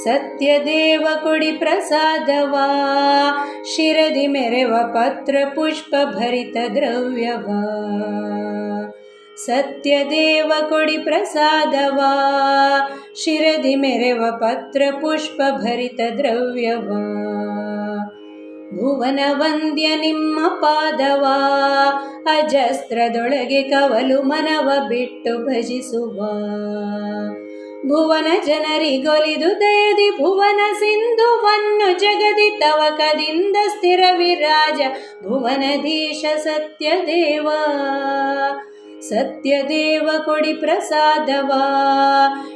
ಸತ್ಯದೇವ ಕೊಡಿ ಪ್ರಸಾದವ, ಶಿರದಿ ಮೆರೆವ ಪತ್ರ ಪುಷ್ಪ ಭರಿತ ದ್ರವ್ಯವ. ಸತ್ಯದೇವ ಕೊಡಿ ಪ್ರಸಾದವ, ಶಿರದಿ ಮೆರೆವ ಪತ್ರ ಪುಷ್ಪ ಭರಿತ ದ್ರವ್ಯವ. ಭುವನ ವಂದ್ಯ ನಿಮ್ಮ ಪಾದವ, ಅಜಸ್ತ್ರದೊಳಗೆ ಕವಲು ಮನವ ಬಿಟ್ಟು ಭಜಿಸುವ. ಭುವನ ಜನರಿಗೊಲಿದು ದಯದಿ ಭುವನ ಸಿಂಧುವನ್ನು ಜಗದಿ ತವಕದಿಂದ ಸ್ಥಿರ ವಿರಾಜ ಭುವನಧೀಶ ಸತ್ಯದೇವ. ಸತ್ಯದೇವ ಕೊಡಿ ಪ್ರಸಾದವ,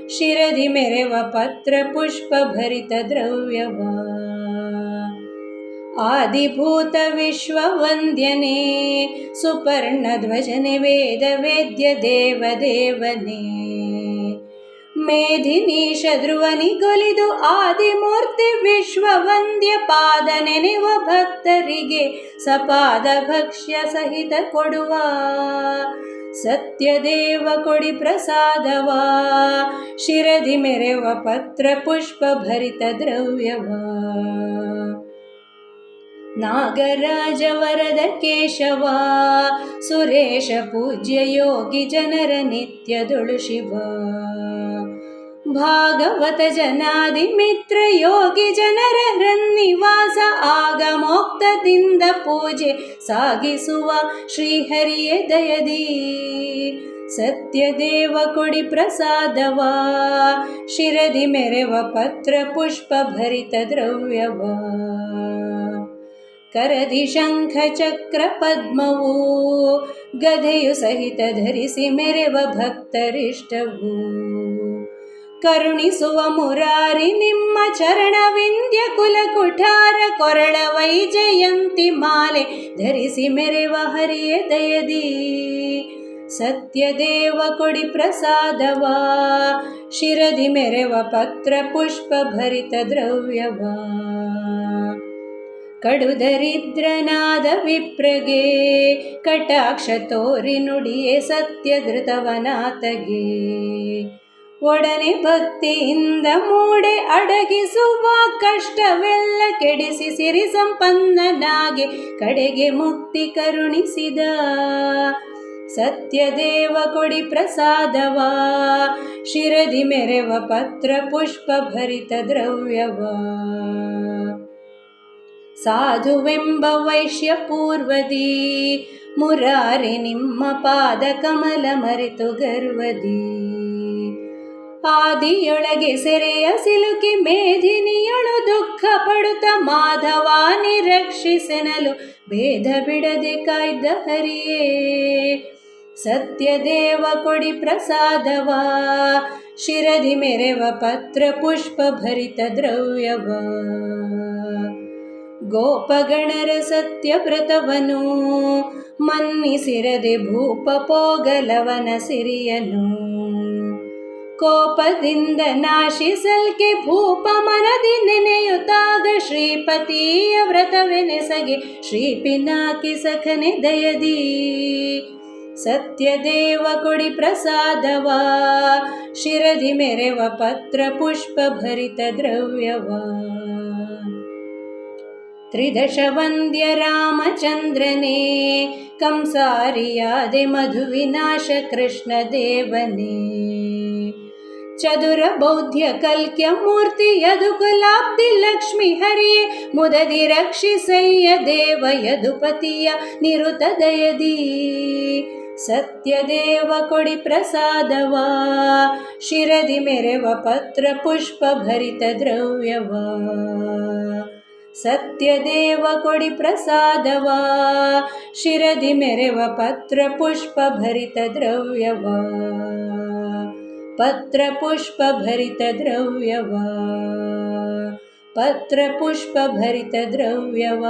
ಶಿರದಿ ಮೆರೆವ ಪತ್ರ ಪುಷ್ಪ ಭರಿತ ದ್ರವ್ಯವ. ಆದಿಭೂತ ವಿಶ್ವವಂದ್ಯನೇ, ಸುಪರ್ಣ ಧ್ವಜನೆ ವೇದ ವೇದ್ಯ ದೇವದೇವನೇ. ಮೇಧಿನೀಶ ಧ್ರುವನಿಗೊಲಿದು ಆದಿಮೂರ್ತಿ ವಿಶ್ವವಂದ್ಯ ಪಾದ ನೆನೆವ ಭಕ್ತರಿಗೆ ಸಪಾದ ಭಕ್ಷ್ಯ ಸಹಿತ ಕೊಡುವ. ಸತ್ಯದೇವ ಕೊಡಿ ಪ್ರಸಾದವ, ಶಿರದಿ ಮೆರೆವ ಪತ್ರ ಪುಷ್ಪ ಭರಿತ ದ್ರವ್ಯವ. ನಾಗರಾಜ ವರದ ಕೇಶವ, ಸುರೇಶ ಪೂಜ್ಯ ಯೋಗಿ ಜನರ ನಿತ್ಯದೊಳು ಶಿವ. ಭಾಗವತ ಜನಾದಿ ಮಿತ್ರ ಯೋಗಿ ಜನರ ಹೃನ್ನಿವಾಸ, ಆಗ ಮೋಕ್ತದಿಂದ ಪೂಜೆ ಸಾಗಿಸುವ ಶ್ರೀಹರಿಯೇ ದಯದಿ. ಸತ್ಯದೇವ ಕೊಡಿ ಪ್ರಸಾದವ, ಶಿರದಿ ಮೆರೆವ ಪತ್ರ ಪುಷ್ಪ ಭರಿತ ದ್ರವ್ಯವ. ಕರದಿ ಶಂಖ ಚಕ್ರ ಪದ್ಮವು, ಗದೆಯು ಸಹಿತ ಧರಿಸಿ ಮೆರೆವ ಭಕ್ತರಿಷ್ಟವು. ಕರುಣಿಸುವ ಮುರಾರಿ ನಿಮ್ಮ ಚರಣವಿಂದ್ಯ ಕುಲ ಕುಠಾರ, ಕೊರಳ ವೈಜಯಂತಿ ಮಾಲೆ ಧರಿಸಿ ಮೆರೆವ ಹರಿಯ ದಯದಿ. ಸತ್ಯದೇವ ಕೊಡಿ ಪ್ರಸಾದವ, ಶಿರದಿ ಮೆರೆವ ಪತ್ರ ಪುಷ್ಪ ಭರಿತ ದ್ರವ್ಯವ. ಕಡುದರಿದ್ರನಾದ ವಿಪ್ರಗೆ, ಕಟಾಕ್ಷ ತೋರಿ ನುಡಿಯೇ ಸತ್ಯಧೃತವನಾತಗೆ. ಒಡನೆ ಭಕ್ತಿಯಿಂದ ಮೂಡೆ ಅಡಗಿಸುವ ಕಷ್ಟವೆಲ್ಲ ಕೆಡಿಸಿ ಸಿರಿ ಸಂಪನ್ನನಾಗೆ ಕಡೆಗೆ ಮುಕ್ತಿ ಕರುಣಿಸಿದ. ಸತ್ಯದೇವ ಕೊಡಿ ಪ್ರಸಾದವ, ಶಿರದಿ ಮೆರೆವ ಪತ್ರ ಪುಷ್ಪ ಭರಿತ ದ್ರವ್ಯವ. ಸಾಧುವೆಂಬ ವೈಶ್ಯ ಪೂರ್ವದಿ, ಮುರಾರಿ ನಿಮ್ಮ ಪಾದ ಕಮಲ ಮರೆತು ಗರ್ವದಿ. ಆದಿಯೊಳಗೆ ಸೆರೆಯ ಸಿಲುಕಿ ಮೇದಿನಿಯೊಳು ದುಃಖ ಪಡುತ್ತ ಮಾಧವಾನಿ ರಕ್ಷಿಸೆನಲು ಭೇದ ಬಿಡದೆ ಕಾಯ್ದ ಹರಿಯೇ. ಸತ್ಯದೇವ ಕೊಡಿ ಪ್ರಸಾದವ, ಶಿರದಿ ಮೆರೆವ ಪತ್ರ ಪುಷ್ಪ ಭರಿತ ದ್ರವ್ಯವ. ಗೋಪಗಣರ ಸತ್ಯವ್ರತವನು, ಮನ್ನಿಸಿರದೆ ಭೂಪ ಪೋಗಲವನ ಸಿರಿಯನು. ಕೋಪದಿಂದ ನಾಶಿಸಲ್ಕೆ ಭೂಪ ಮನದಿ ನೆನೆಯುತ್ತಾಗ, ಶ್ರೀಪತಿಯ ವ್ರತವೆನೆಸಗೆ ಶ್ರೀ ಪಿನಾಕಿ ಸಖನೆ ದಯದಿ. ಸತ್ಯದೇವ ಕೊಡಿ ಪ್ರಸಾದವ, ಶಿರದಿ ಮೆರೆವ ಪತ್ರ ಪುಷ್ಪ ಭರಿತ ದ್ರವ್ಯವ. ತ್ರಿದಶ ವಂದ್ಯ ರಾಮಚಂದ್ರನೇ, ಕಂಸಾರಿಯಾದೆ ಮಧುವಿನಾಶ ಕೃಷ್ಣ ದೇವನೇ. ಚದುರ ಬೌದ್ಧ್ಯ ಕಲ್ಕ್ಯ ಮೂರ್ತಿ ಯದುಕುಲಾಬ್ಧಿ ಲಕ್ಷ್ಮಿ ಹರಿಯೇ, ಮುದದಿ ರಕ್ಷಿಸಯ್ಯ ದೇವ ಯದುಪತಿಯ ನಿರುತ ದಯದಿ. ಸತ್ಯದೇವ ಕೊಡಿ ಪ್ರಸಾದವ, ಶಿರದಿ ಮೆರೆವ ಪತ್ರ ಪುಷ್ಪ ಭರಿತ ದ್ರವ್ಯವ. ಸತ್ಯದೇವ ಕೊಡಿ ಪ್ರಸಾದವ, ಶಿರದಿ ಮೆರೆವ ಪತ್ರ ಪುಷ್ಪ ಭರಿತ ದ್ರವ್ಯವ. ಪತ್ರ ಪುಷ್ಪ ಭರಿತ ದ್ರವ್ಯವ, ಪತ್ರ ಪುಷ್ಪ ಭರಿತ ದ್ರವ್ಯವ.